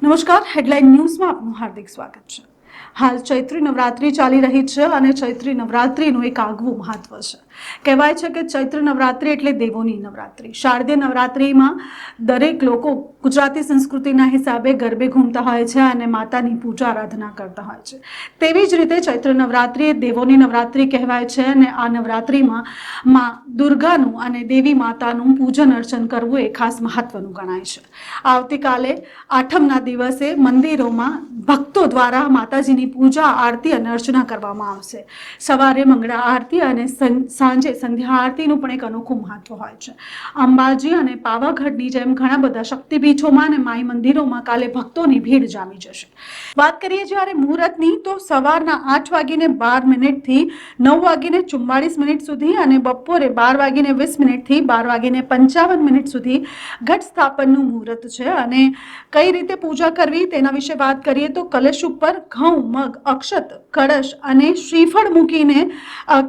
નમસ્કાર, હેડલાઇન ન્યૂઝમાં આપનું હાર્દિક સ્વાગત છે। હાલ ચૈત્રી નવરાત્રી ચાલી રહી છે અને ચૈત્રી નવરાત્રીનું એક આગવું મહત્વ છે। કહેવાય છે કે ચૈત્ર નવરાત્રી એટલે દેવોની નવરાત્રી। શારદીય નવરાત્રીમાં દરેક લોકો ગુજરાતી સંસ્કૃતિના હિસાબે ગરબે ઘૂમતા હોય છે અને માતાની પૂજા આરાધના કરતા હોય છે। તેવી જ રીતે ચૈત્ર નવરાત્રી એ દેવોની નવરાત્રી કહેવાય છે અને આ નવરાત્રીમાં માં દુર્ગાનું અને દેવી માતાનું પૂજન અર્ચન કરવું એ ખાસ મહત્વનું ગણાય છે। આવતીકાલે આઠમના દિવસે મંદિરોમાં ભક્તો દ્વારા માતાજીની પૂજા આરતી અને અર્ચના કરવામાં આવશે। સવારે મંગળા આરતી અને સાંજે સંધ્યા આરતીનું પણ એક અનોખું મહત્વ હોય છે। અંબાજી અને પાવાગઢની જેમ ઘણા બધા શક્તિપીઠોમાં અને માઈ મંદિરોમાં કાલે ભક્તોની ભીડ જામી જશે। વાત કરીએ જ્યારે મુહૂર્તની તો સવારના 8:12 થી 9:44 સુધી અને બપોરે 12:20 થી 12:55 સુધી ઘટ સ્થાપનનું મુહૂર્ત છે। અને કઈ રીતે પૂજા કરવી તેના વિશે વાત કરીએ તો કલશ ઉપર ઘઉં, મગ, અક્ષત, કળશ અને શ્રીફળ મૂકીને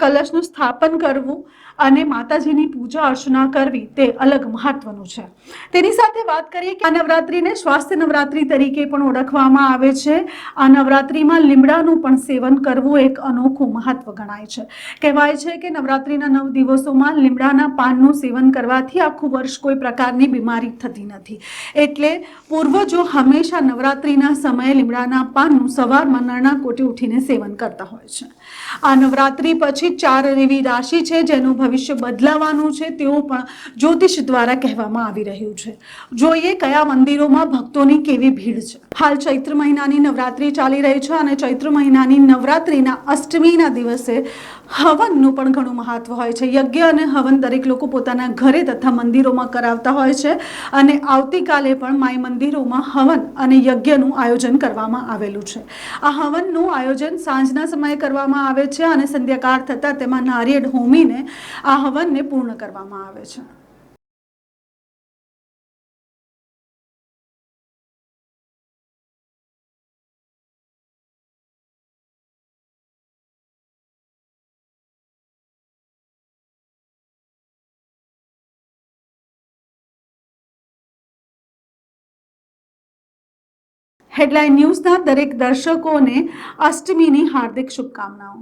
કલશનું સ્થાપન કરવું અને માતાજીની પૂજા અર્ચના કરવી તે અલગ મહત્વનું છે। તેની સાથે વાત કરીએ કે આ નવરાત્રીને સ્વાસ્થ્ય નવરાત્રી તરીકે પણ ઓળખવામાં આવે છે। આ નવરાત્રીમાં લીમડાનું પણ સેવન કરવું એક અનોખું મહત્વ ગણાય છે। કહેવાય છે કે નવરાત્રીના 9 દિવસોમાં લીમડાના પાનનું સેવન કરવાથી આખું વર્ષ કોઈ પ્રકારની બીમારી થતી નથી। એટલે પૂર્વજો હંમેશા નવરાત્રીના સમયે લીમડાના પાનનું સવારમાં નરણા કોઠે ઉઠીને સેવન કરતા હોય છે। આ નવરાત્રી પછી 4 એવી રાશિ છે જેનું ભવિષ્ય બદલાવાનું છે તેવું પણ જ્યોતિષ દ્વારા કહેવામાં આવી રહ્યું છે। જોઈએ કયા મંદિરોમાં ભક્તોની કેવી ભીડ છે। હાલ ચૈત્ર મહિનાની નવરાત્રી ચાલી રહી છે અને ચૈત્ર મહિનાની નવરાત્રીના અષ્ટમીના દિવસે હવનનું પણ ઘણું મહત્વ હોય છે। યજ્ઞ અને હવન દરેક લોકો પોતાના ઘરે તથા મંદિરોમાં કરાવતા હોય છે અને આવતીકાલે પણ માઈ મંદિરોમાં હવન અને યજ્ઞનું આયોજન કરવામાં આવેલું છે। આ હવનનું આયોજન સાંજના સમયે કરવામાં આવે છે અને સંધ્યાકાળ થતાં તેમાં નારિયેળ હોમીને આ હવનને પૂર્ણ કરવામાં આવે છે। હેડલાઇન ન્યૂઝના દરેક દર્શકોને અષ્ટમીની હાર્દિક શુભકામનાઓ।